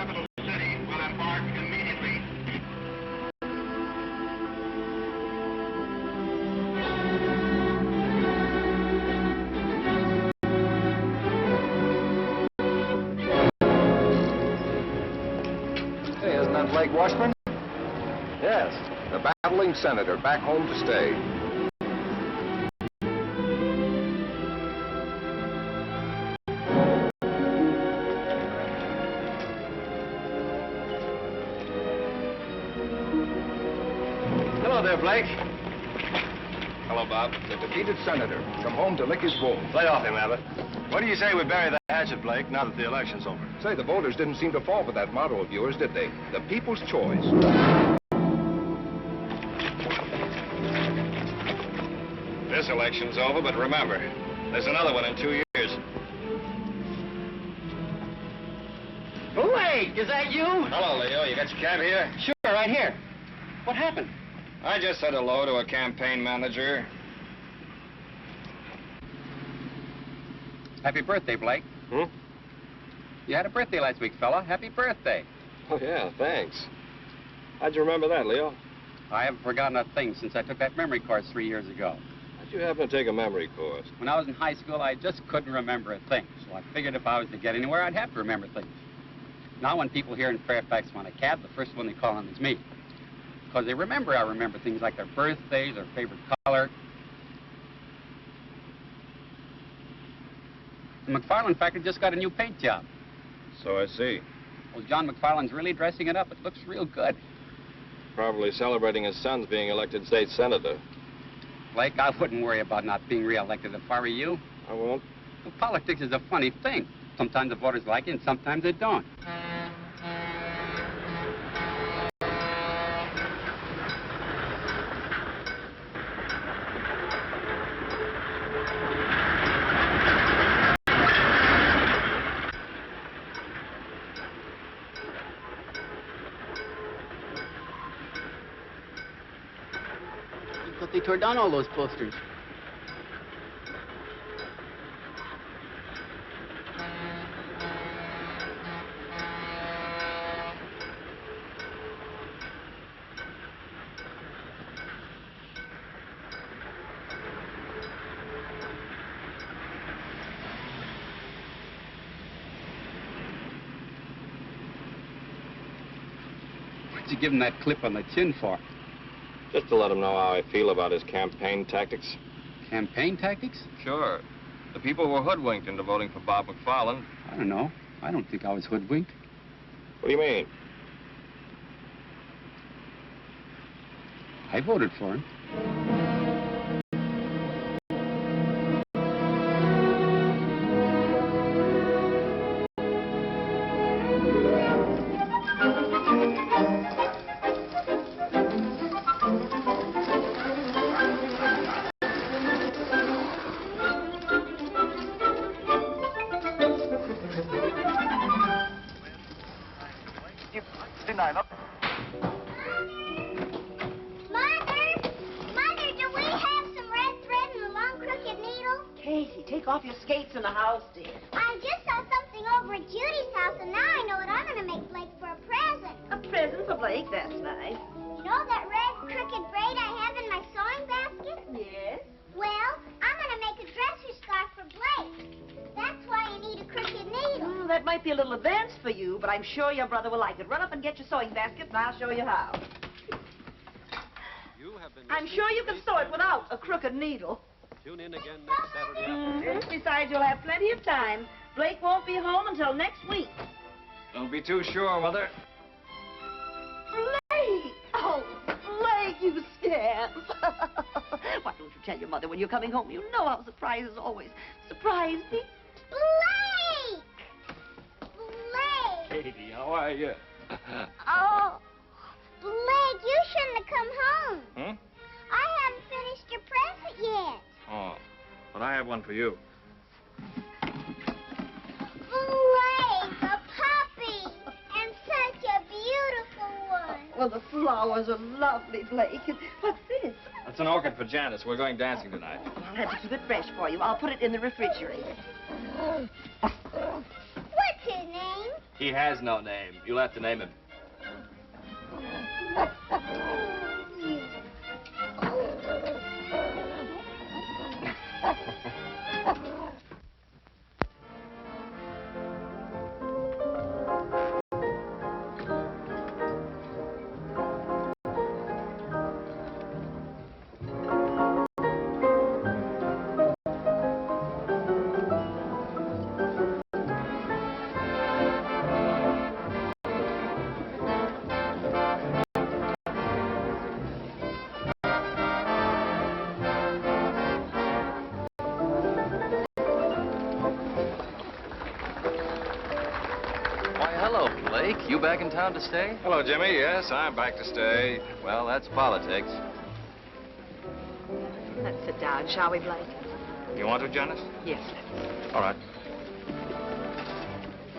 capital city will embark immediately. Hey, isn't that Blake Washburn? Yes, the battling senator back home to stay. Hello there, Blake. Hello, Bob. The defeated senator come home to lick his wounds. Lay off him, Abbott. What do you say we bury the hatchet, Blake, now that the election's over? Say, the voters didn't seem to fall for that motto of yours, did they? The people's choice. This election's over, but remember, there's another one in 2 years. Blake, is that you? Hello, Leo. You got your cab here? Sure, right here. What happened? I just said hello to a campaign manager. Happy birthday, Blake. Hmm? You had a birthday last week, fella. Happy birthday. Oh, yeah, thanks. How'd you remember that, Leo? I haven't forgotten a thing since I took that memory course 3 years ago. How'd you happen to take a memory course? When I was in high school, I just couldn't remember a thing. So I figured if I was to get anywhere, I'd have to remember things. Now when people here in Fairfax want a cab, the first one they call on is me. Because they remember I remember things like their birthdays, their favorite color. The McFarland factory just got a new paint job. So I see. Well, John McFarland's really dressing it up. It looks real good. Probably celebrating his son's being elected state senator. Blake, I wouldn't worry about not being reelected if I were you. I won't. Well, politics is a funny thing. Sometimes the voters like it and sometimes they don't. But they tore down all those posters. What'd you give him that clip on the chin for? Just to let him know how I feel about his campaign tactics. Campaign tactics? Sure. The people were hoodwinked into voting for Bob McFarland. I don't know. I don't think I was hoodwinked. What do you mean? I voted for him. Take off your skates in the house, dear. I just saw something over at Judy's house, and now I know what I'm going to make Blake for a present. A present for Blake? That's nice. You know that red crooked braid I have in my sewing basket? Yes? Well, I'm going to make a dresser scarf for Blake. That's why you need a crooked needle. That might be a little advanced for you, but I'm sure your brother will like it. Run up and get your sewing basket, and I'll show you how. I'm sure you can sew it without a crooked needle. Tune in again next Saturday afternoon. Besides, you'll have plenty of time. Blake won't be home until next week. Don't be too sure, Mother. Blake! Oh, Blake, you scamp. Why don't you tell your mother when you're coming home? You know how surprises always surprise me. Blake! Blake! Katie, how are you? Oh, Blake, you shouldn't have come home. Hmm? I haven't finished your present yet. Oh, but I have one for you. Blake, a puppy, and such a beautiful one. Well, the flowers are lovely, Blake. And what's this? That's an orchid for Janice. We're going dancing tonight. I'll have to keep it fresh for you. I'll put it in the refrigerator. What's his name? He has no name. You'll have to name him. You back in town to stay? Hello, Jimmy. Yes, I'm back to stay. Well, that's politics. Let's sit down, shall we, Blake? You want to, Janice? Yes, let's. All right.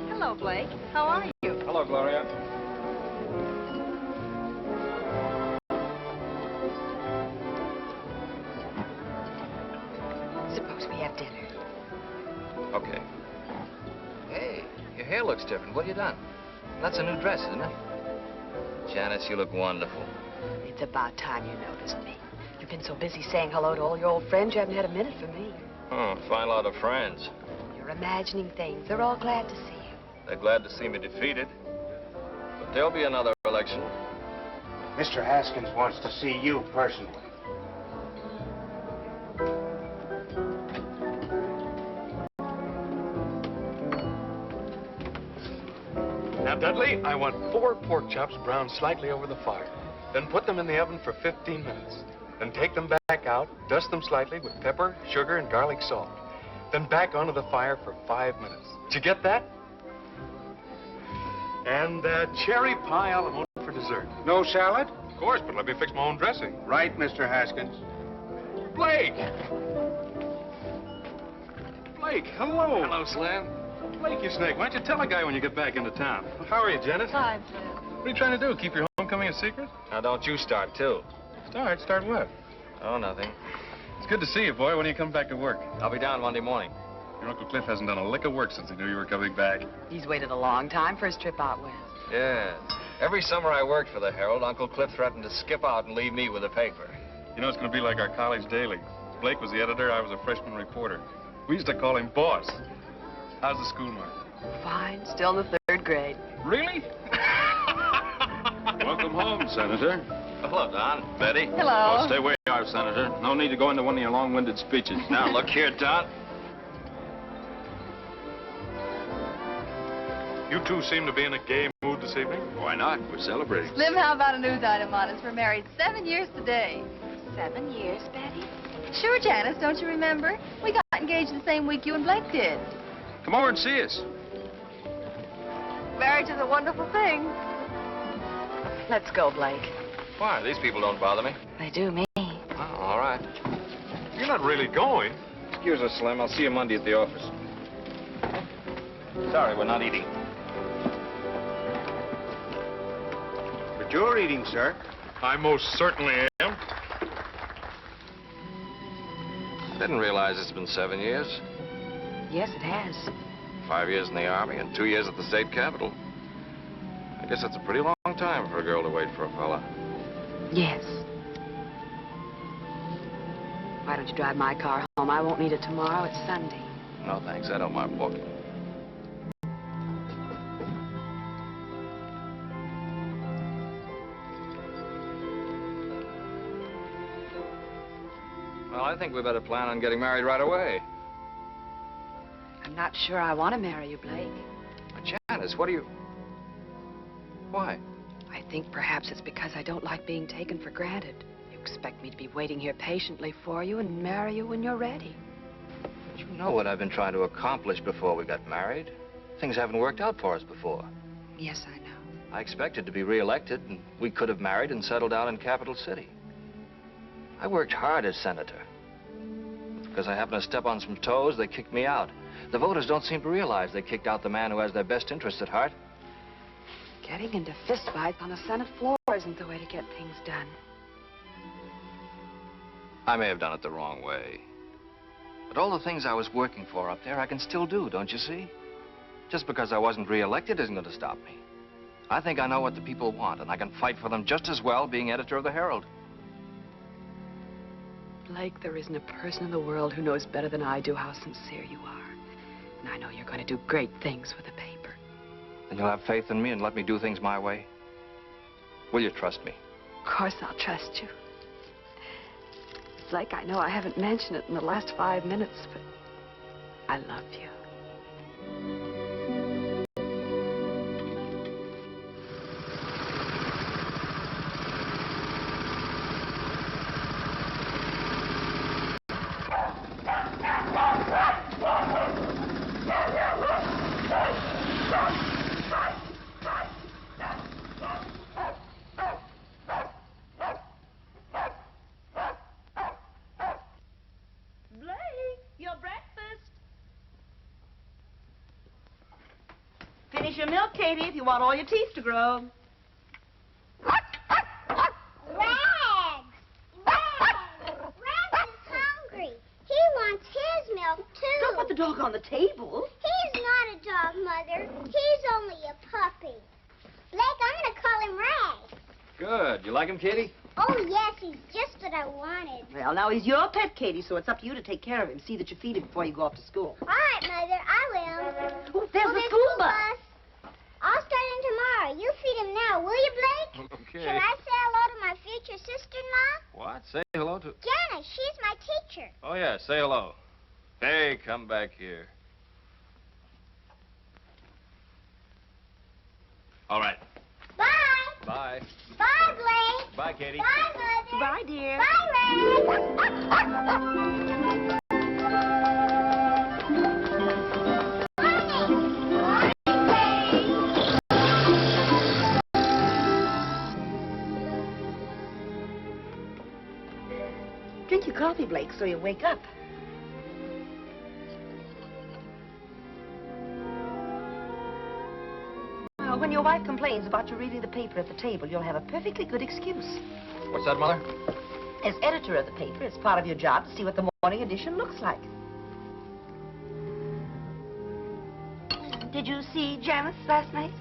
Hello, Blake. How are you? Hello, Gloria. Suppose we have dinner. Okay. Hey, your hair looks different. What have you done? That's a new dress, isn't it? Janice, you look wonderful. It's about time you noticed me. You've been so busy saying hello to all your old friends, you haven't had a minute for me. Oh, fine lot of friends. You're imagining things. They're all glad to see you. They're glad to see me defeated. But there'll be another election. Mr. Haskins wants to see you personally. Now, Dudley, I want 4 pork chops browned slightly over the fire. Then put them in the oven for 15 minutes. Then take them back out, dust them slightly with pepper, sugar, and garlic salt. Then back onto the fire for 5 minutes. Did you get that? And cherry pie a la mode for dessert. No salad? Of course, but let me fix my own dressing. Right, Mr. Haskins. Blake! Blake, hello. Hello, Slim. Blake, you snake. Why don't you tell a guy when you get back into town? How are you, Janet? Fine, Slim. What are you trying to do? Keep your homecoming a secret? Now, don't you start, too. Start what? Oh, nothing. It's good to see you, boy. When do you come back to work? I'll be down Monday morning. Your Uncle Cliff hasn't done a lick of work since he knew you were coming back. He's waited a long time for his trip out west. Yeah. Every summer I worked for the Herald, Uncle Cliff threatened to skip out and leave me with the paper. You know, it's going to be like our college daily. Blake was the editor, I was a freshman reporter. We used to call him Boss. How's the school mark? Fine. Still in the 3rd grade. Really? Welcome home, Senator. Hello, Don. Betty. Hello. Oh, stay where you are, Senator. No need to go into one of your long-winded speeches. Now, look here, Don. You two seem to be in a gay mood this evening. Why not? We're celebrating. Slim, how about a news item on us? We're married 7 years today. 7 years, Betty? Sure, Janice, don't you remember? We got engaged the same week you and Blake did. Come over and see us. Marriage is a wonderful thing. Let's go, Blake. Why? These people don't bother me. They do me. Oh, all right. You're not really going. Excuse us, Slim. I'll see you Monday at the office. Sorry, we're not eating. But you're eating, sir. I most certainly am. Didn't realize it's been 7 years. Yes, it has. 5 years in the Army and 2 years at the state capitol. I guess that's a pretty long time for a girl to wait for a fella. Yes. Why don't you drive my car home? I won't need it tomorrow. It's Sunday. No, thanks. I don't mind walking. Well, I think we better plan on getting married right away. I'm not sure I want to marry you, Blake. But Janice, what do you... Why? I think perhaps it's because I don't like being taken for granted. You expect me to be waiting here patiently for you and marry you when you're ready. You know what I've been trying to accomplish before we got married. Things haven't worked out for us before. Yes, I know. I expected to be reelected, and we could have married and settled down in Capital City. I worked hard as senator. Because I happened to step on some toes, they kicked me out. The voters don't seem to realize they kicked out the man who has their best interests at heart. Getting into fistfights on the Senate floor isn't the way to get things done. I may have done it the wrong way. But all the things I was working for up there, I can still do, don't you see? Just because I wasn't re-elected isn't going to stop me. I think I know what the people want, and I can fight for them just as well being editor of the Herald. Blake, there isn't a person in the world who knows better than I do how sincere you are. And I know you're going to do great things with the paper. Then you'll have faith in me and let me do things my way? Will you trust me? Of course I'll trust you. Blake, I know I haven't mentioned it in the last 5 minutes, but I love you. Finish your milk, Katie, if you want all your teeth to grow. Rags! Rags is hungry. He wants his milk, too. Don't put the dog on the table. He's not a dog, Mother. He's only a puppy. Blake, I'm going to call him Rags. Good. You like him, Katie? Oh, yes, he's just what I wanted. Well, now he's your pet, Katie, so it's up to you to take care of him. See that you feed him before you go off to school. All right, Mother, I will. Oh, there's the school bus. I'll start him tomorrow. You feed him now, will you, Blake? Okay. Shall I say hello to my future sister-in-law? What? Say hello to... Janice, she's my teacher. Oh, yeah, say hello. Hey, come back here. All right. Bye. Bye. Bye, Blake. Bye, Katie. Bye, Mother. Bye, dear. Bye, Drink your coffee, Blake, so you wake up. Well, when your wife complains about you reading the paper at the table, you'll have a perfectly good excuse. What's that, Mother? As editor of the paper, it's part of your job to see what the morning edition looks like. Did you see Janice last night?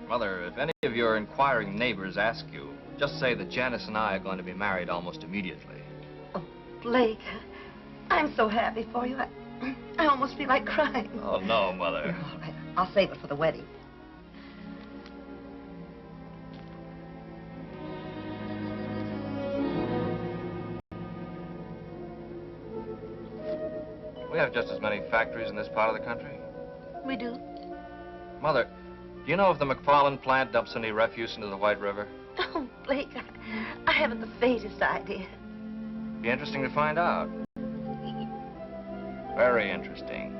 Mother, if any of your inquiring neighbors ask you, just say that Janice and I are going to be married almost immediately. Oh, Blake, I'm so happy for you. I almost feel like crying. Oh, no, Mother. All right, I'll save it for the wedding. We have just as many factories in this part of the country. We do. Mother, do you know if the McFarland plant dumps any refuse into the White River? Oh, Blake, I haven't the faintest idea. Be interesting to find out. Very interesting.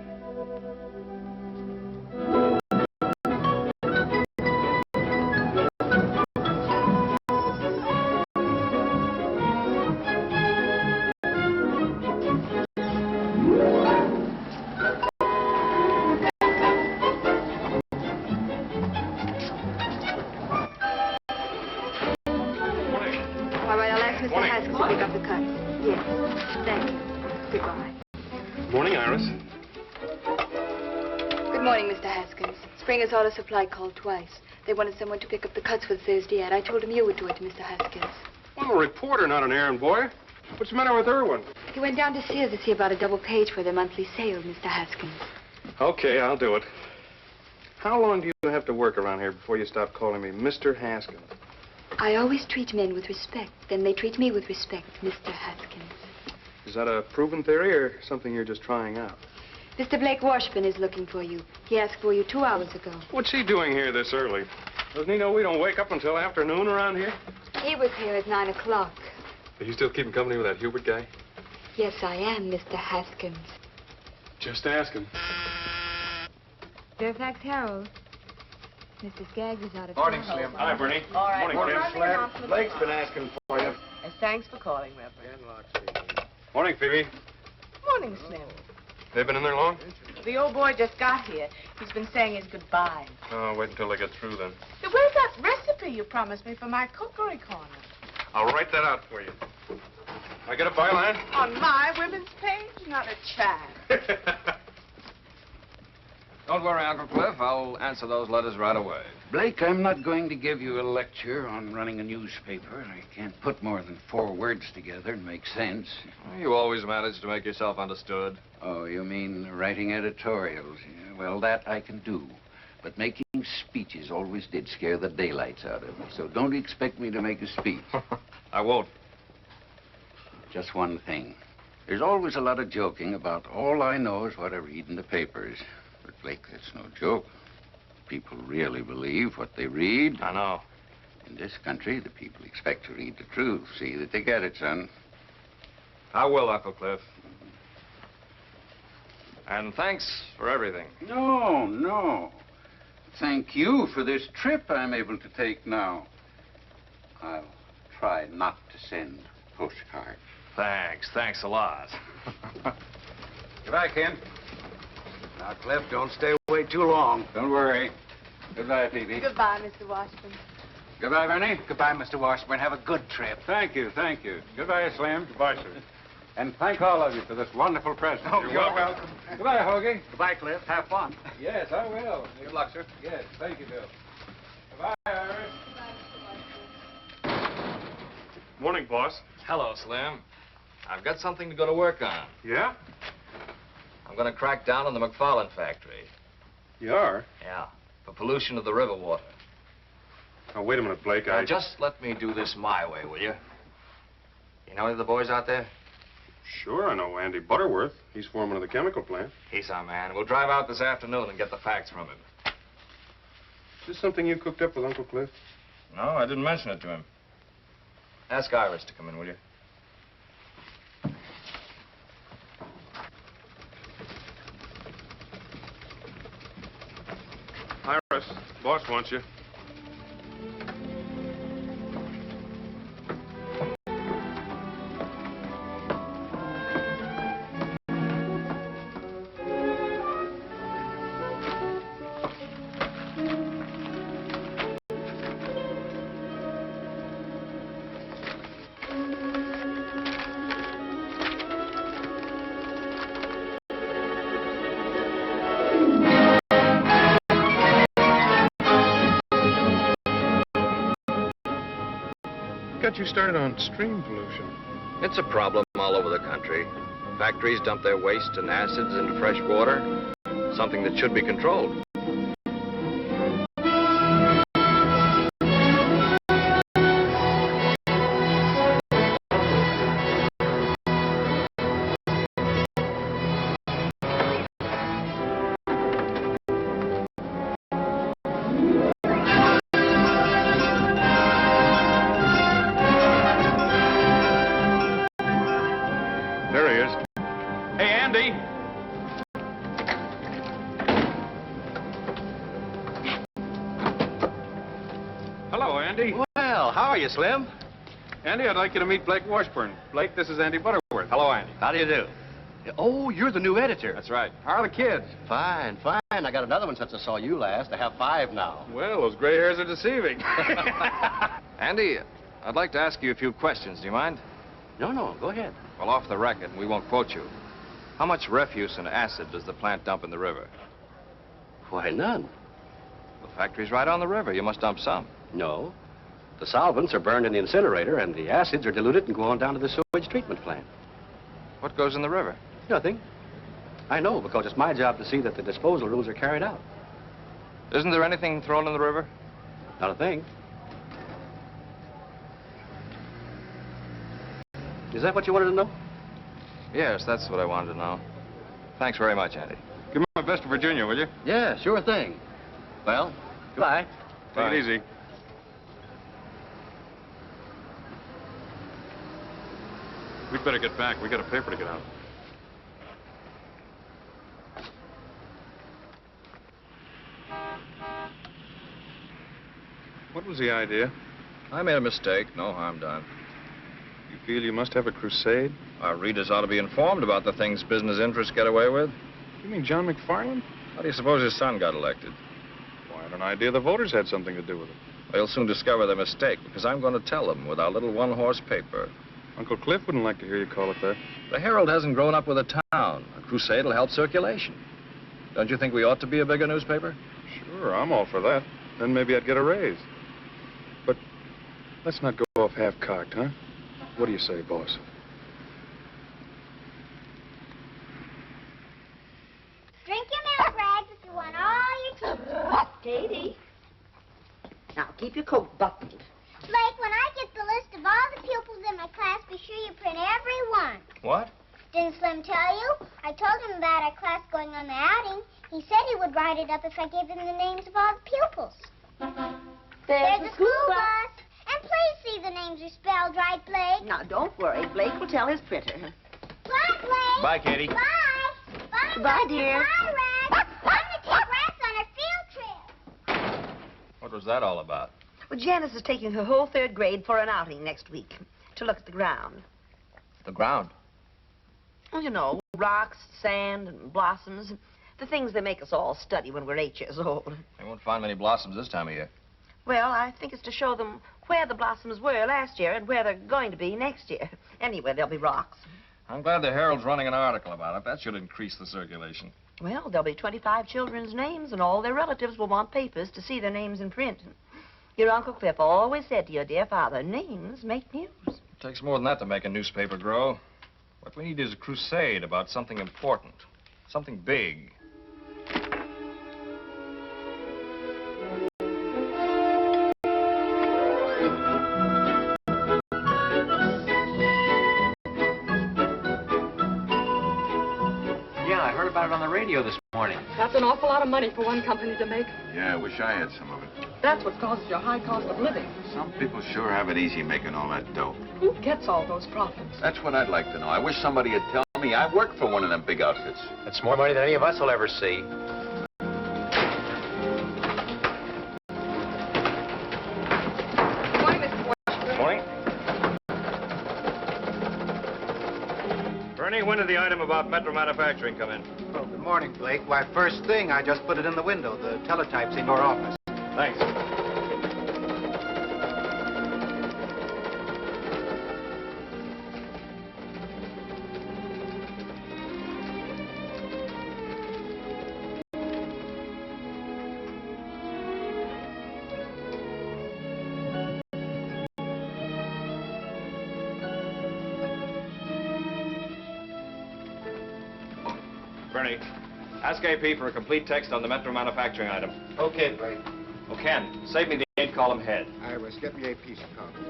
Springer's auto supply called twice. They wanted someone to pick up the cuts for the Thursday ad. I told him you would do it, Mr. Haskins. I'm a reporter, not an errand boy. What's the matter with Irwin? He went down to Sears to see about a double page for their monthly sale, Mr. Haskins. Okay, I'll do it. How long do you have to work around here before you stop calling me Mr. Haskins? I always treat men with respect. Then they treat me with respect, Mr. Haskins. Is that a proven theory or something you're just trying out? Mr. Blake Washburn is looking for you. He asked for you 2 hours ago. What's he doing here this early? Doesn't he know we don't wake up until afternoon around here? He was here at 9 o'clock. Are you still keeping company with that Hubert guy? Yes, I am, Mr. Haskins. Just ask him. Fairfax Herald. Mr. Skaggs is out of Morning, town. Slim. Hi, Bernie. All right. Morning, Well, Slim. Blake's been asking for you. Thanks for calling, Reverend. Morning, Phoebe. Morning, Slim. They been in there long? The old boy just got here. He's been saying his goodbye. Oh, wait until they get through then. Where's that recipe you promised me for my cookery corner? I'll write that out for you. I get a byline? On my women's page? Not a chance. Don't worry, Uncle Cliff. I'll answer those letters right away. Blake, I'm not going to give you a lecture on running a newspaper. I can't put more than 4 words together and make sense. You always manage to make yourself understood. Oh, you mean writing editorials? Yeah, well, that I can do. But making speeches always did scare the daylights out of me. So don't expect me to make a speech. I won't. Just one thing. There's always a lot of joking about all I know is what I read in the papers. But, Blake, that's no joke. People really believe what they read. I know. In this country, the people expect to read the truth. See that they get it, son. I will, Uncle Cliff. And thanks for everything. No, no. Thank you for this trip I'm able to take now. I'll try not to send postcards. Thanks a lot. Goodbye, Ken. Now, Cliff, don't stay away too long. Don't worry. Goodbye, Phoebe. Goodbye, Mr. Washburn. Goodbye, Bernie. Goodbye, Mr. Washburn. Have a good trip. Thank you, thank you. Goodbye, Slim. Goodbye, sir. And thank all of you for this wonderful present. Oh, you're welcome. Goodbye, Hoagie. Goodbye, Cliff. Have fun. Yes, I will. Good luck, sir. Yes, thank you, Bill. Goodbye, Iris. Morning, boss. Hello, Slim. I've got something to go to work on. Yeah? I'm going to crack down on the McFarland factory. You are? Yeah, for pollution of the river water. Oh, wait a minute, Blake. Now, just let me do this my way, will you? You know any of the boys out there? Sure, I know Andy Butterworth. He's foreman of the chemical plant. He's our man. We'll drive out this afternoon and get the facts from him. Is this something you cooked up with Uncle Cliff? No, I didn't mention it to him. Ask Iris to come in, will you? Iris, boss wants you. Got you started on stream pollution. It's a problem all over the country. Factories dump their waste and acids into fresh water, something that should be controlled. There he is. Hey, Andy. Hello, Andy. Well, how are you, Slim? Andy, I'd like you to meet Blake Washburn. Blake, this is Andy Butterworth. Hello, Andy. How do you do? Oh, you're the new editor. That's right. How are the kids? Fine, fine. I got another one since I saw you last. I have 5 now. Well, those gray hairs are deceiving. Andy, I'd like to ask you a few questions. Do you mind? No, go ahead. Well, off the record, we won't quote you. How much refuse and acid does the plant dump in the river? Why, none. The factory's right on the river. You must dump some. No. The solvents are burned in the incinerator, and the acids are diluted and go on down to the sewage treatment plant. What goes in the river? Nothing. I know, because it's my job to see that the disposal rules are carried out. Isn't there anything thrown in the river? Not a thing. Is that what you wanted to know? Yes, that's what I wanted to know. Thanks very much, Andy. Give me my best to Virginia, will you? Yeah, sure thing. Well, goodbye. Take it easy. We'd better get back. We got a paper to get out. What was the idea? I made a mistake. No harm done. You feel you must have a crusade? Our readers ought to be informed about the things business interests get away with. You mean John McFarland? How do you suppose his son got elected? Well, I had an idea the voters had something to do with it. They'll soon discover their mistake, because I'm going to tell them with our little one-horse paper. Uncle Cliff wouldn't like to hear you call it that. The Herald hasn't grown up with a town. A crusade will help circulation. Don't you think we ought to be a bigger newspaper? Sure, I'm all for that. Then maybe I'd get a raise. But let's not go off half-cocked, huh? What do you say, boss? Drink your milk, Rags, if you want all your teeth. Katie. Now, keep your coat buttoned. Blake, when I get the list of all the pupils in my class, be sure you print every one. What? Didn't Slim tell you? I told him about our class going on the outing. He said he would write it up if I gave him the names of all the pupils. There's the school bus. And please see the names are spelled right, Blake. Now, don't worry. Blake will tell his printer. Bye, Blake. Bye, Katie. Bye. Bye, Goodbye, dear. Bye, Rags. I'm going to take Rags on a field trip. What was that all about? Well, Janice is taking her whole 3rd grade for an outing next week to look at the ground. The ground. Well, you know, rocks, sand, and blossoms. The things they make us all study when we're 8 years old. They won't find many blossoms this time of year. Well, I think it's to show them where the blossoms were last year and where they're going to be next year. Anyway, there'll be rocks. I'm glad the Herald's running an article about it. That should increase the circulation. Well, there'll be 25 children's names, and all their relatives will want papers to see their names in print. Your Uncle Cliff always said to your dear father, names make news. It takes more than that to make a newspaper grow. What we need is a crusade about something important, something big. Yeah, I heard about it on the radio this morning. That's an awful lot of money for one company to make. Yeah, I wish I had some of it. That's what causes your high cost of living. Some people sure have it easy making all that dough. Who gets all those profits? That's what I'd like to know. I wish somebody would tell me I work for one of them big outfits. That's more money than any of us will ever see. Good morning, Mr. Washington. Morning. Bernie, when did the item about Metro Manufacturing come in? Oh, good morning, Blake. Why, first thing, I just put it in the window. The teletype's in your office. Thanks. Bernie, ask AP for a complete text on the Metro Manufacturing item. Okay, Blake. Oh, Ken, save me the 8-column head. I was getting you a piece of copy.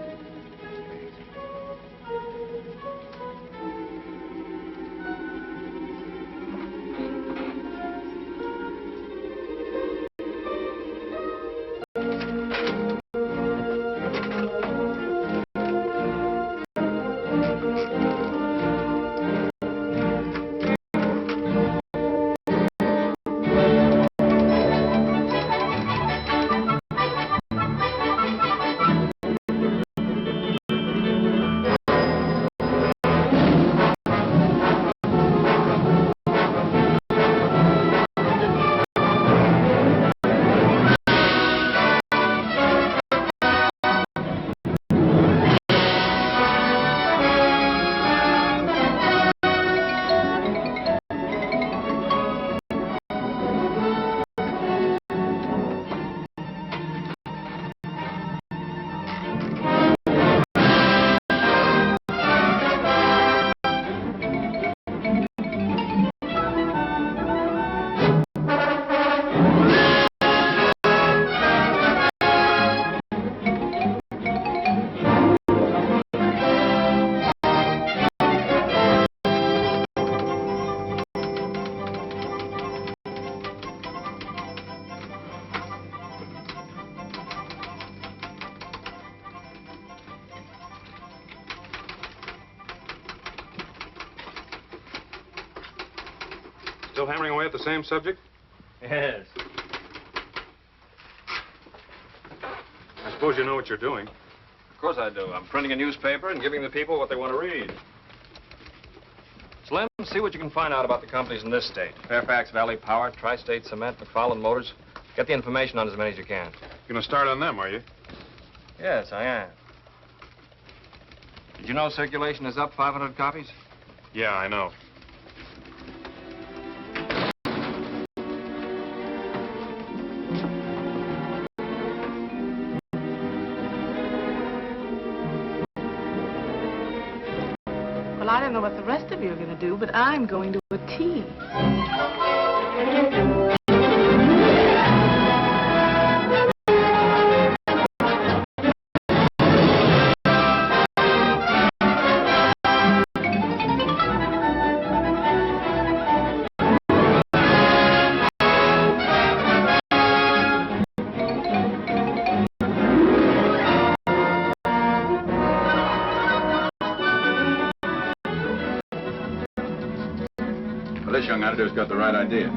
Still hammering away at the same subject? Yes. I suppose you know what you're doing. Of course I do. I'm printing a newspaper and giving the people what they want to read. Slim, see what you can find out about the companies in this state. Fairfax Valley Power, Tri-State Cement, McFarland Motors. Get the information on as many as you can. You're going to start on them, are you? Yes, I am. Did you know circulation is up 500 copies? Yeah, I know. Well, I don't know what the rest of you are going to do, but I'm going to a tea. Well, this young editor's got the right idea.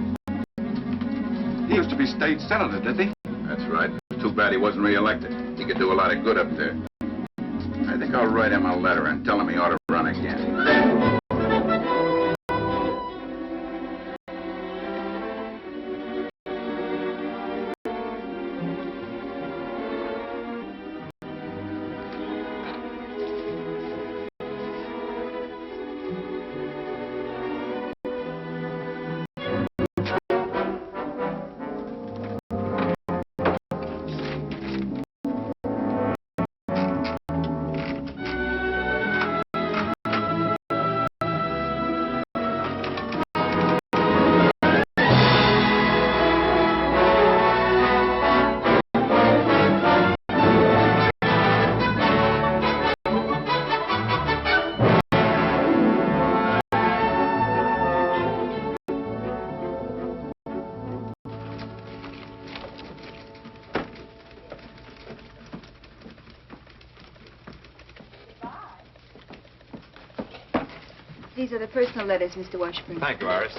He used to be state senator, didn't he? That's right. Too bad he wasn't reelected. He could do a lot of good up there. I think I'll write him a letter and tell him he ought to run again. These are the personal letters, Mr. Washburn. Thank you, Iris.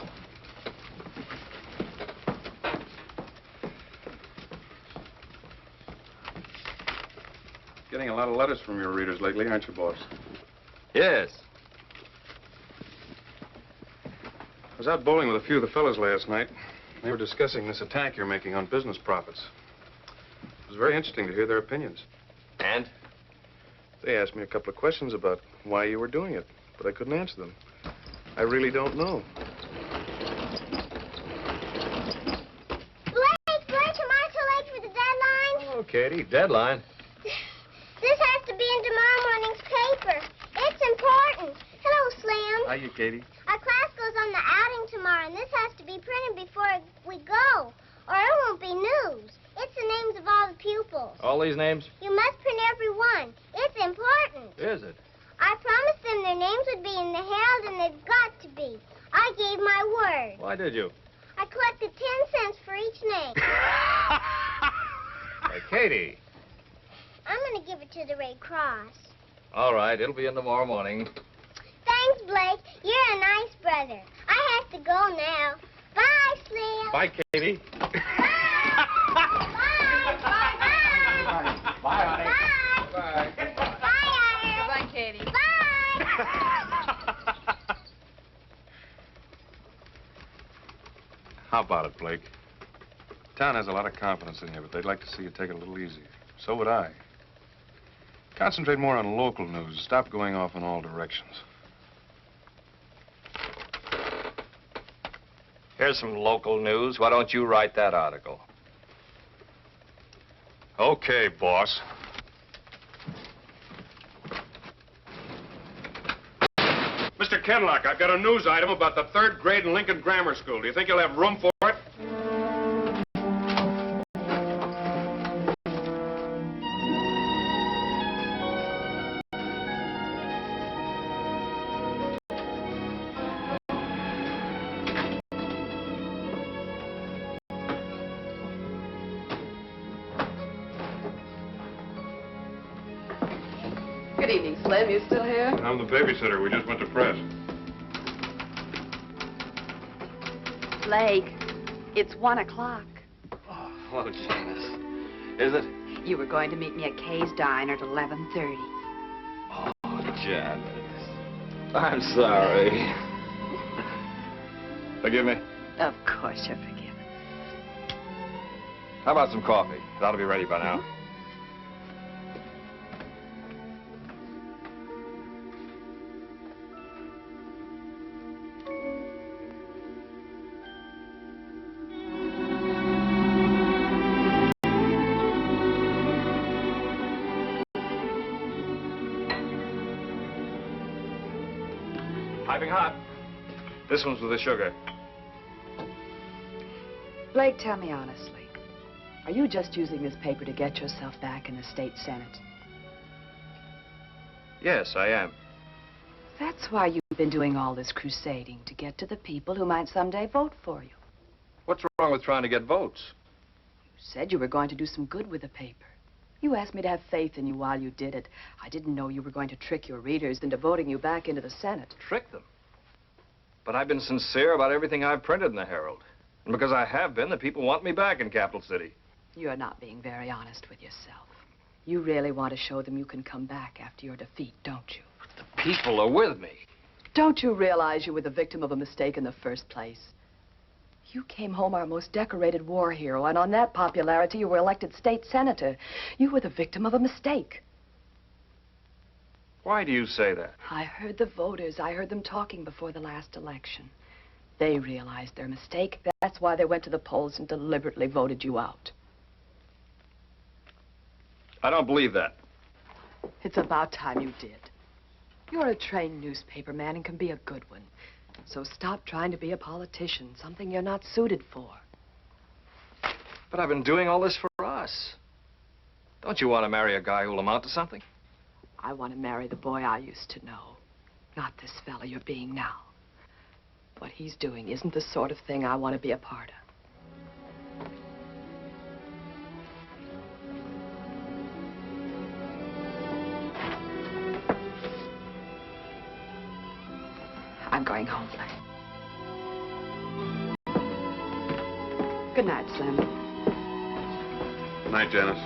Getting a lot of letters from your readers lately, aren't you, boss? Yes. I was out bowling with a few of the fellas last night. They were discussing this attack you're making on business profits. It was very interesting to hear their opinions. And? They asked me a couple of questions about why you were doing it, but I couldn't answer them. I really don't know. Blake, am I too late for the deadline? Oh, Katie, deadline. This has to be in tomorrow morning's paper. It's important. Hello, Slim. Hiya, Katie. Our class goes on the outing tomorrow, and this has to be printed before we go, or it won't be news. It's the names of all the pupils. All these names? You must print every one. It's important. Is it? I promised them their names would be in the Herald, and they've got to be. I gave my word. Why did you? I collected 10 cents for each name. Hey, Katie. I'm going to give it to the Red Cross. All right, it'll be in tomorrow morning. Thanks, Blake. You're a nice brother. I have to go now. Bye, Slim. Bye, Katie. Bye, honey. Bye. Goodbye, Katie. Bye. How about it, Blake? Town has a lot of confidence in you, but they'd like to see you take it a little easier. So would I. Concentrate more on local news. Stop going off in all directions. Here's some local news. Why don't you write that article? Okay, boss. Mr. Kenlock, I've got a news item about the 3rd grade in Lincoln Grammar School. Do you think you'll have room for it? Good evening, Slim. You still here? I'm the babysitter. We just went to press. Blake, it's 1 o'clock. Oh, Janice. Is it? You were going to meet me at Kay's Diner at 11:30. Oh, Janice. I'm sorry. Forgive me? Of course you're forgiven. How about some coffee? It ought to be ready by now. Piping hot. This one's with the sugar. Blake, tell me honestly, are you just using this paper to get yourself back in the state senate? Yes, I am. That's why you've been doing all this crusading, to get to the people who might someday vote for you. What's wrong with trying to get votes? You said you were going to do some good with the paper. You asked me to have faith in you while you did it. I didn't know you were going to trick your readers into voting you back into the Senate. Trick them? But I've been sincere about everything I've printed in the Herald. And because I have been, the people want me back in Capital City. You're not being very honest with yourself. You really want to show them you can come back after your defeat, don't you? But the people are with me. Don't you realize you were the victim of a mistake in the first place? You came home our most decorated war hero, and on that popularity, you were elected state senator. You were the victim of a mistake. Why do you say that? I heard the voters. I heard them talking before the last election. They realized their mistake. That's why they went to the polls and deliberately voted you out. I don't believe that. It's about time you did. You're a trained newspaper man and can be a good one. So stop trying to be a politician, something you're not suited for. But I've been doing all this for us. Don't you want to marry a guy who'll amount to something? I want to marry the boy I used to know, not this fella you're being now. What he's doing isn't the sort of thing I want to be a part of. I'm going home, Lynn. Good night, Slim. Good night, Janice.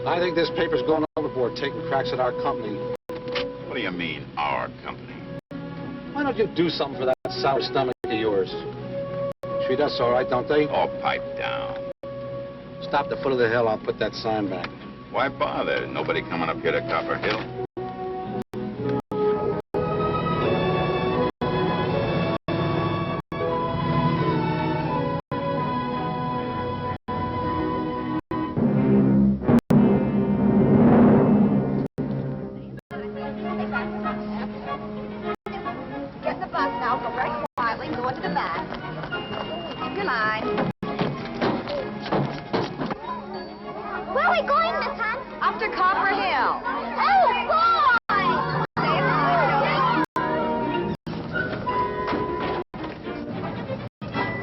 I think this paper's going overboard, taking cracks at our company. What do you mean, our company? Why don't you do something for that sour stomach of yours? Treat us all right, don't they? Oh, pipe down. Stop the foot of the hill, I'll put that sign back. Why bother? Nobody coming up here to Copper Hill. Get in the bus now. Go very quietly and go into the back. Keep your line. Where are we going, Miss Hunt? Up to Copper Hill. Oh, boy!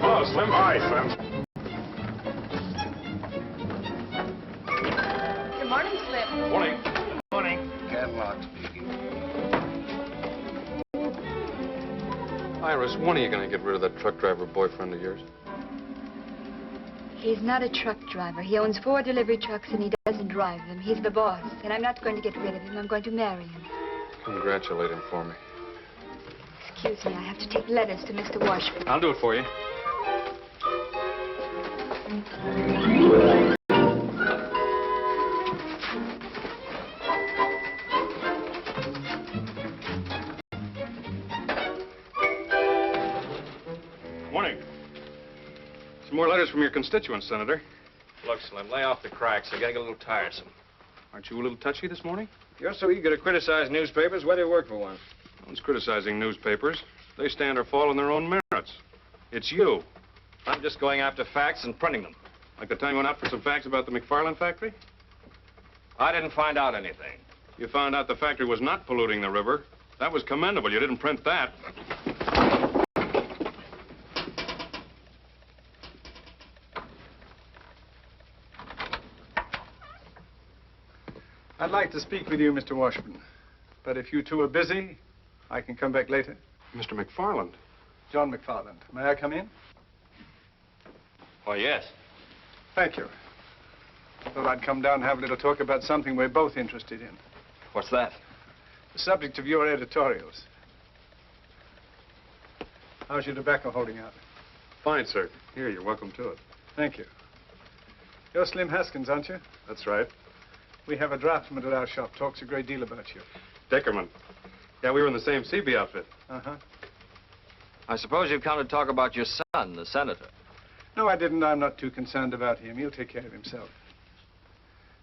Hello, Slim. Hi, Slim. Good morning, Slim. Morning. Morning. Catlock speaking. Iris, when are you going to get rid of that truck driver boyfriend of yours? He's not a truck driver. He owns 4 delivery trucks and he doesn't drive them. He's the boss. And I'm not going to get rid of him. I'm going to marry him. Congratulate him for me. Excuse me, I have to take letters to Mr. Washburn. I'll do it for you. Morning. Some more letters from your constituents, Senator. Look, Slim, lay off the cracks. They're getting a little tiresome. Aren't you a little touchy this morning? If you're so eager to criticize newspapers, why do you work for one? No one's criticizing newspapers. They stand or fall on their own merits. It's you. I'm just going after facts and printing them. Like the time you went out for some facts about the McFarland factory? I didn't find out anything. You found out the factory was not polluting the river. That was commendable. You didn't print that. I'd like to speak with you, Mr. Washburn. But if you two are busy, I can come back later. Mr. McFarland. John McFarland. May I come in? Oh, yes. Thank you. Thought I'd come down and have a little talk about something we're both interested in. What's that? The subject of your editorials. How's your tobacco holding out? Fine, sir. Here, you're welcome to it. Thank you. You're Slim Haskins, aren't you? That's right. We have a draftsman at our shop. Talks a great deal about you. Dickerman. Yeah, we were in the same CB outfit. Uh-huh. I suppose you've come to talk about your son, the senator. No, I didn't. I'm not too concerned about him. He'll take care of himself.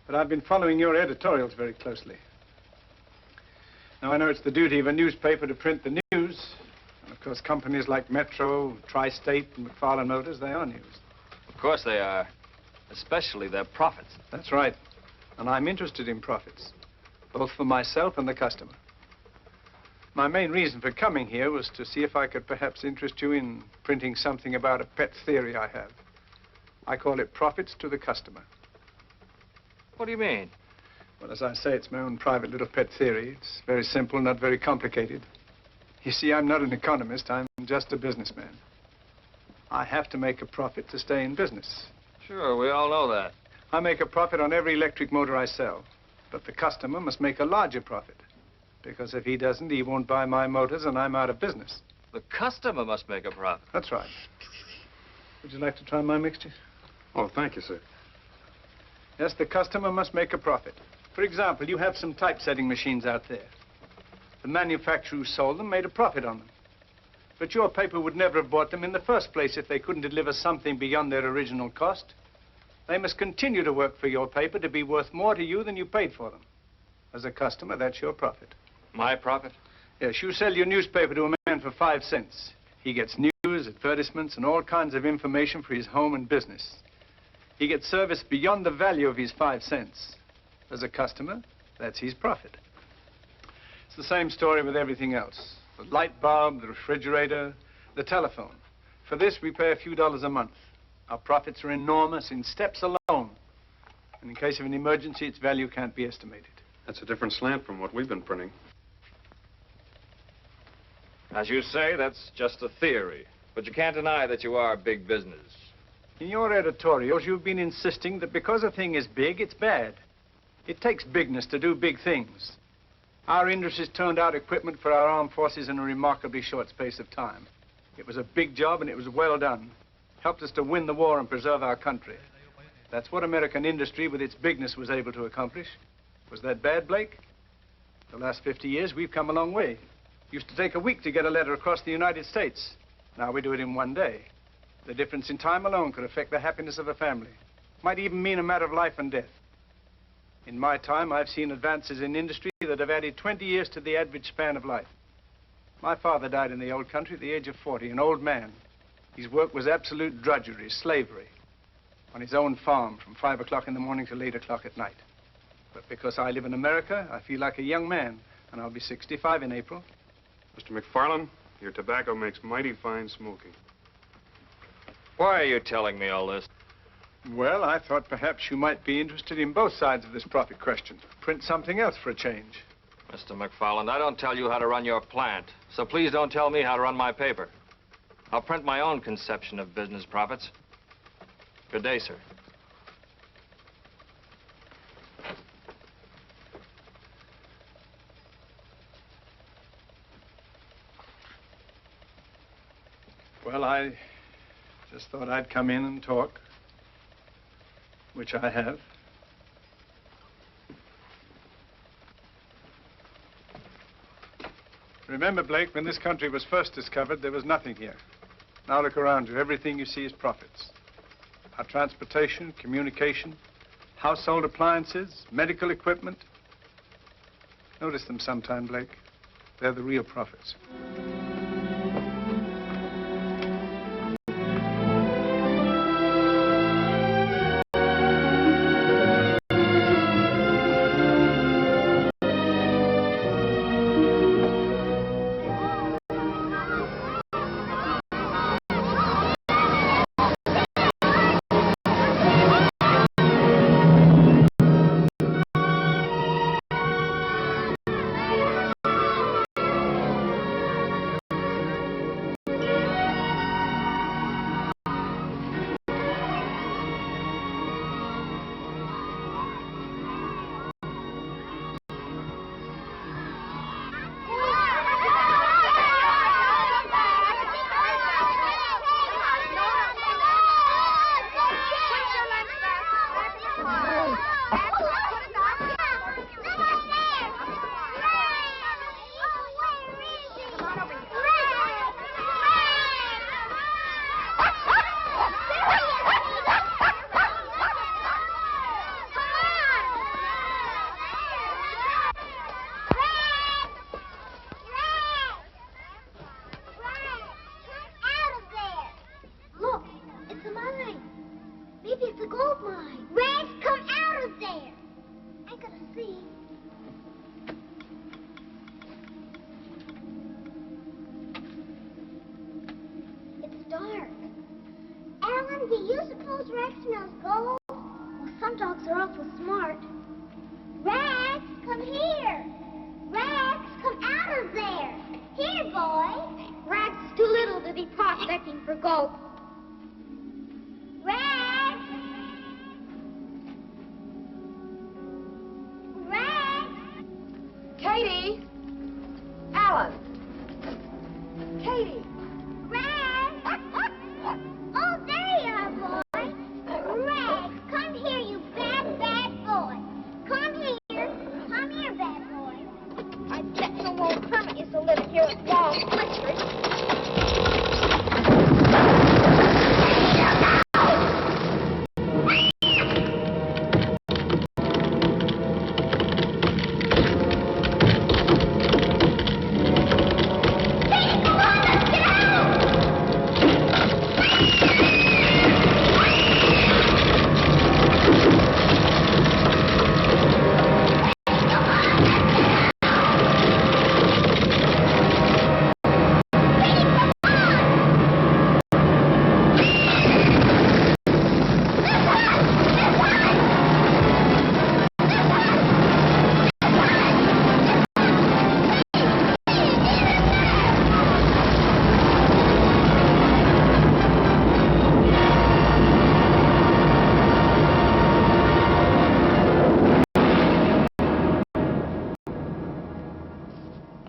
But I've been following your editorials very closely. Now, I know it's the duty of a newspaper to print the news. And, of course, companies like Metro, Tri-State, and McFarlane Motors, they are news. Of course they are. Especially their profits. That's right. And I'm interested in profits, both for myself and the customer. My main reason for coming here was to see if I could perhaps interest you in printing something about a pet theory I have. I call it Profits to the Customer. What do you mean? Well, as I say, it's my own private little pet theory. It's very simple, not very complicated. You see, I'm not an economist. I'm just a businessman. I have to make a profit to stay in business. Sure, we all know that. I make a profit on every electric motor I sell. But the customer must make a larger profit. Because if he doesn't, he won't buy my motors and I'm out of business. The customer must make a profit. That's right. Would you like to try my mixture? Oh, thank you, sir. Yes, the customer must make a profit. For example, you have some typesetting machines out there. The manufacturer who sold them made a profit on them. But your paper would never have bought them in the first place if they couldn't deliver something beyond their original cost. They must continue to work for your paper to be worth more to you than you paid for them. As a customer, that's your profit. My profit? Yes, you sell your newspaper to a man for 5 cents. He gets news, advertisements, and all kinds of information for his home and business. He gets service beyond the value of his 5 cents. As a customer, that's his profit. It's the same story with everything else. The light bulb, the refrigerator, the telephone. For this, we pay a few dollars a month. Our profits are enormous in steps alone. And in case of an emergency, its value can't be estimated. That's a different slant from what we've been printing. As you say, that's just a theory. But you can't deny that you are big business. In your editorials, you've been insisting that because a thing is big, it's bad. It takes bigness to do big things. Our industries turned out equipment for our armed forces in a remarkably short space of time. It was a big job, and it was well done. Helped us to win the war and preserve our country. That's what American industry, with its bigness, was able to accomplish. Was that bad, Blake? The last 50 years, we've come a long way. Used to take a week to get a letter across the United States. Now we do it in 1 day. The difference in time alone could affect the happiness of a family. Might even mean a matter of life and death. In my time, I've seen advances in industry that have added 20 years to the average span of life. My father died in the old country at the age of 40, an old man. His work was absolute drudgery, slavery, on his own farm from 5 o'clock in the morning till 8 o'clock at night. But because I live in America, I feel like a young man, and I'll be 65 in April. Mr. McFarlane, your tobacco makes mighty fine smoking. Why are you telling me all this? Well, I thought perhaps you might be interested in both sides of this profit question. Print something else for a change. Mr. McFarlane, I don't tell you how to run your plant, so please don't tell me how to run my paper. I'll print my own conception of business profits. Good day, sir. Well, I just thought I'd come in and talk, which I have. Remember, Blake, when this country was first discovered, there was nothing here. Now look around you. Everything you see is profits. Our transportation, communication, household appliances, medical equipment. Notice them sometime, Blake. They're the real profits. do you suppose Rex smells gold? Well, some dogs are awful smart. Rex, come here. Rex, come out of there. Here, boy. Rex is too little to be prospecting for gold. Rex! Rex! Katie! Alan! Katie! Rex! Oh, there you are, boy. Rex, come here, you bad, bad boy. Come here. Come here, bad boy. I bet some old hermit used to live here with long whiskers.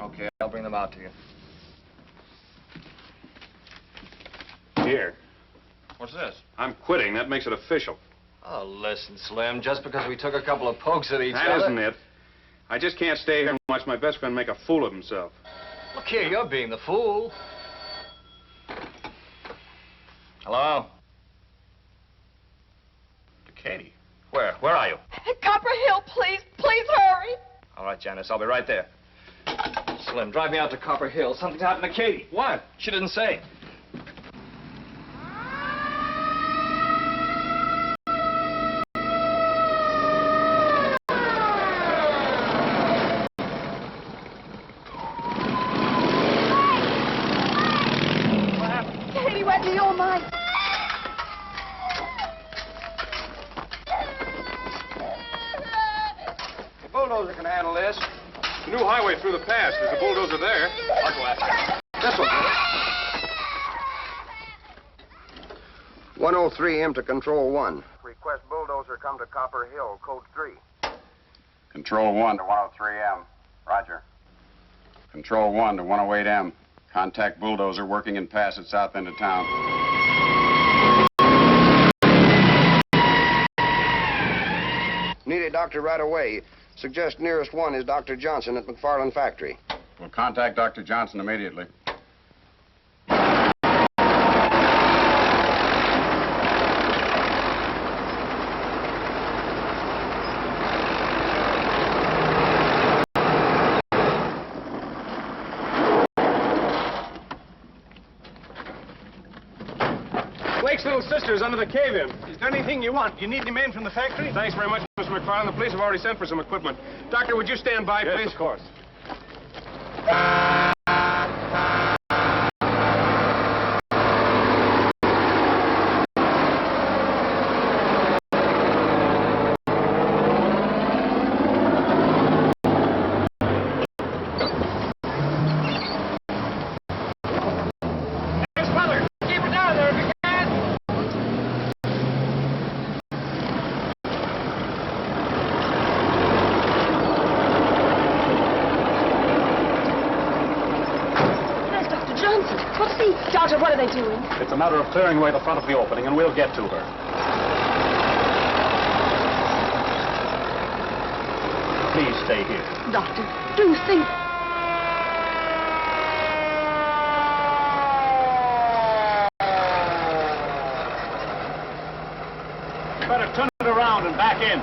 Okay, I'll bring them out to you. Here. What's this? I'm quitting. That makes it official. Oh, listen, Slim, just because we took a couple of pokes at each other... That isn't it. I just can't stay here and watch my best friend make a fool of himself. Look here, you're being the fool. Hello? Katie. Where? Where are you? Copper Hill, please. Please hurry. All right, Janice, I'll be right there. Slim, drive me out to Copper Hill. Something's happened to Katie. What? She didn't say. Katie, what do you mind? The bulldozer can handle this. The new highway through the pass. There's a bulldozer there. I'll go after him. This one. 103M to Control 1. Request bulldozer come to Copper Hill, code 3. Control 1 to 103M. Roger. Control 1 to 108M. Contact bulldozer working in pass at south end of town. Need a doctor right away. Suggest nearest one is Dr. Johnson at McFarland Factory. We'll contact Dr. Johnson immediately. Blake's little sister's under the cave-in. Is there anything you want? You need any men from the factory? Thanks very much, Mr. McFarland. The police have already sent for some equipment. Doctor, would you stand by, please? Yes, of course. Doctor, what are they doing? It's a matter of clearing away the front of the opening, and we'll get to her. Please stay here. Doctor, do think... Better turn it around and back in.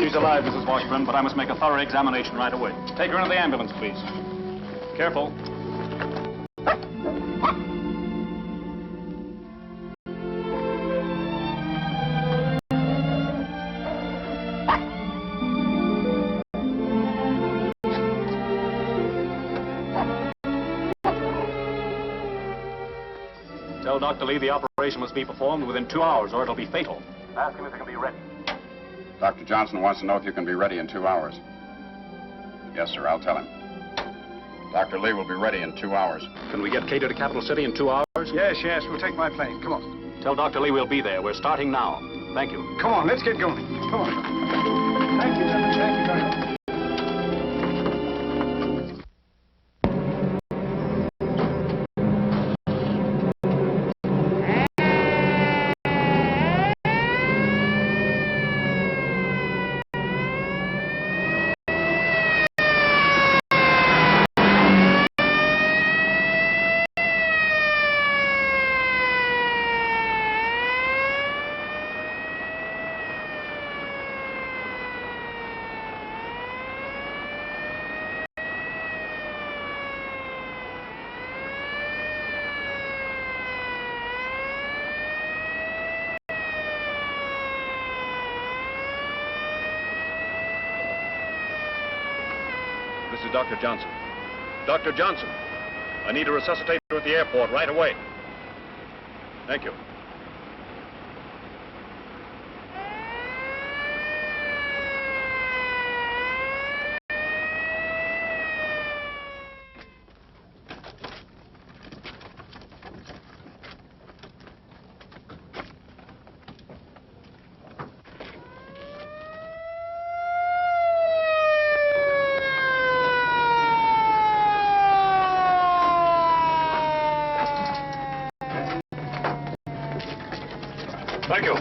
she's alive, Mrs. Washburn, but I must make a thorough examination right away. Take her into the ambulance, please. Careful. Tell Dr. Lee the operation must be performed within 2 hours, or it'll be fatal. Ask him if he can be ready. Dr. Johnson wants to know if you can be ready in 2 hours. Yes, sir, I'll tell him. Dr. Lee will be ready in 2 hours. Can we get Cato to Capital City in 2 hours? Yes, yes, we'll take my plane. Come on. Tell Dr. Lee we'll be there. We're starting now. Thank you. Come on, let's get going. Come on. Thank you, gentlemen. Thank you very much. This is Dr. Johnson. Dr. Johnson, I need a resuscitator at the airport right away. Thank you. Thank you.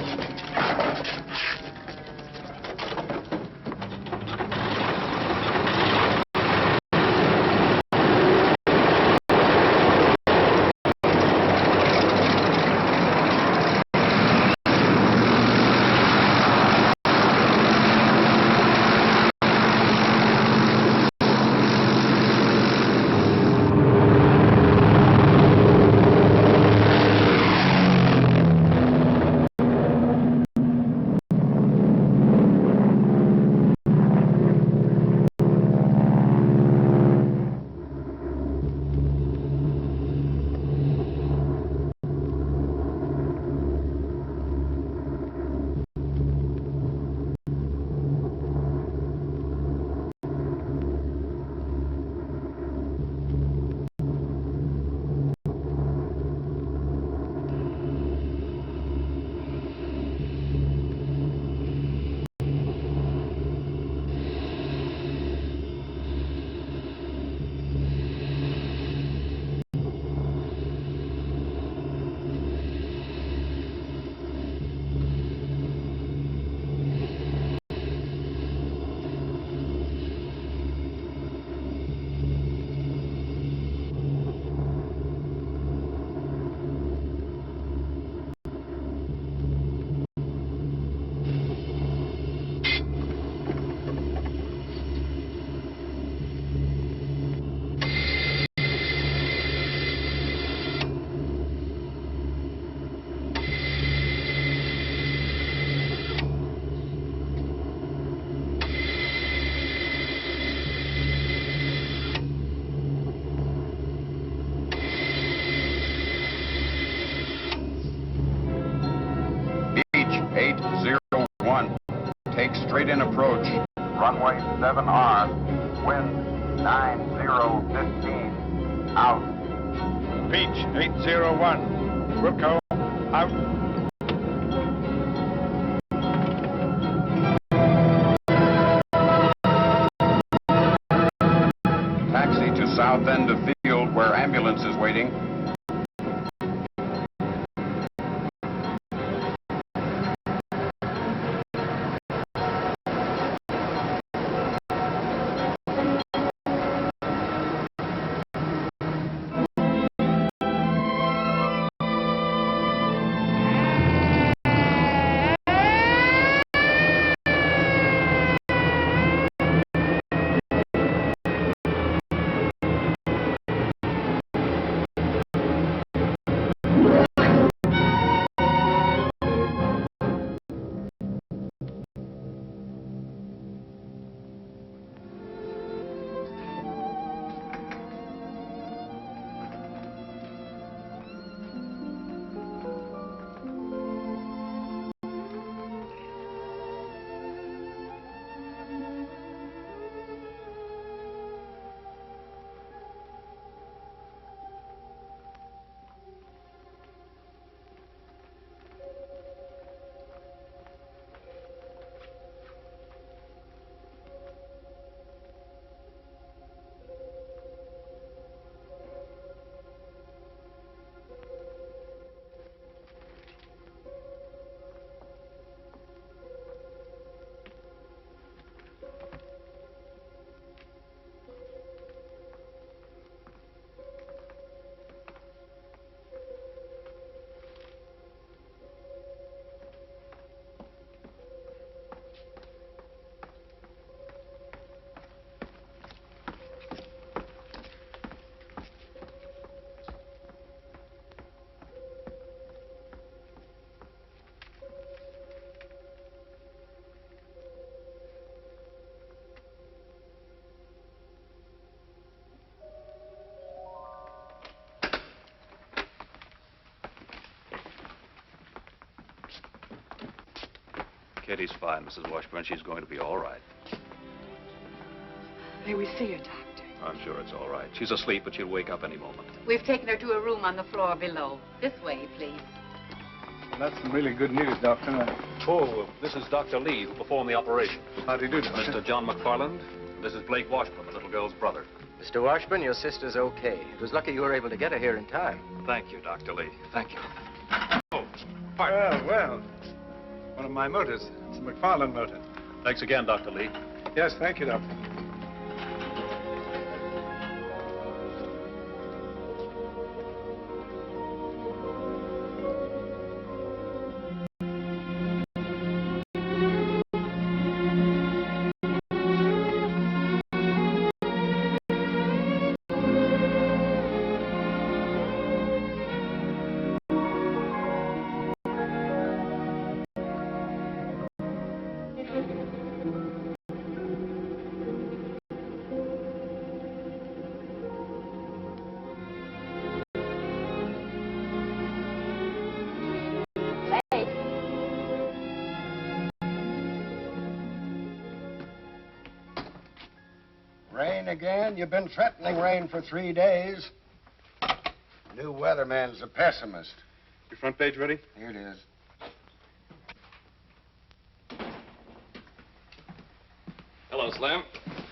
Take straight in approach. Runway 7R, wind 9015, out. Beach 801, Wilco, out. Taxi to south end of field where ambulance is waiting. Katie's fine, Mrs. Washburn. She's going to be all right. May we see her, Doctor? I'm sure it's all right. She's asleep, but she'll wake up any moment. We've taken her to a room on the floor below. This way, please. That's some really good news, Doctor. Oh, this is Dr. Lee, who performed the operation. How do you do, Doctor? Mr. John McFarland. This is Blake Washburn, the little girl's brother. Mr. Washburn, your sister's okay. It was lucky you were able to get her here in time. Thank you, Dr. Lee. Thank you. Oh, well. One of my motors. It's a McFarland motor. Thanks again, Dr. Lee. Yes, thank you, Doctor. Rain again? You've been threatening rain for 3 days. New weatherman's a pessimist. Your front page ready? Here it is. Hello, Slim.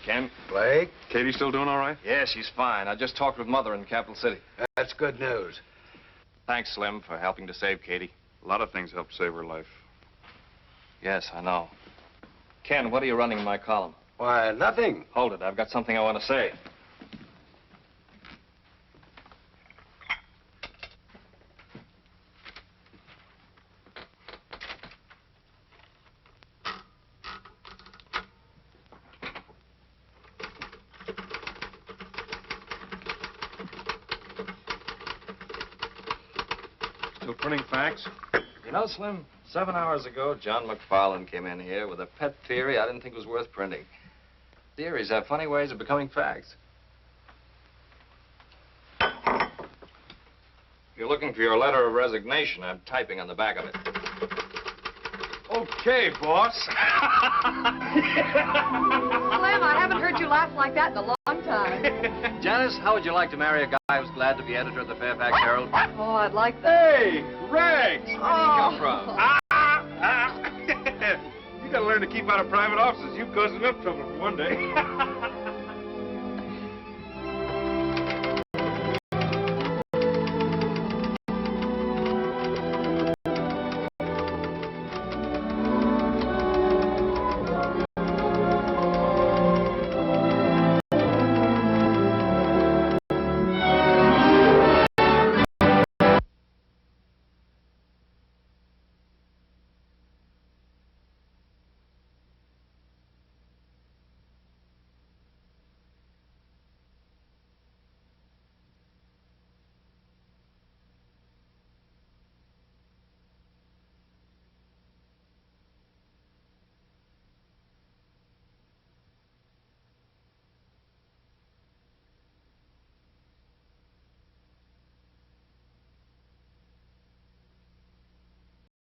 Ken. Blake? Katie still doing all right? Yeah, she's fine. I just talked with Mother in Capital City. That's good news. Thanks, Slim, for helping to save Katie. A lot of things helped save her life. Yes, I know. Ken, what are you running in my column? Why, nothing. Hold it. I've got something I want to say. Still printing facts? You know, Slim, 7 hours ago, John McFarland came in here with a pet theory I didn't think was worth printing. Theories have funny ways of becoming facts. If you're looking for your letter of resignation, I'm typing on the back of it. Okay, boss. Slim, I haven't heard you laugh like that in a long time. Janice, how would you like to marry a guy who's glad to be editor of the Fairfax Herald? Oh, I'd like that. Hey, Rags! Where did he come from? You gotta learn to keep out of private offices. You caused enough trouble for one day.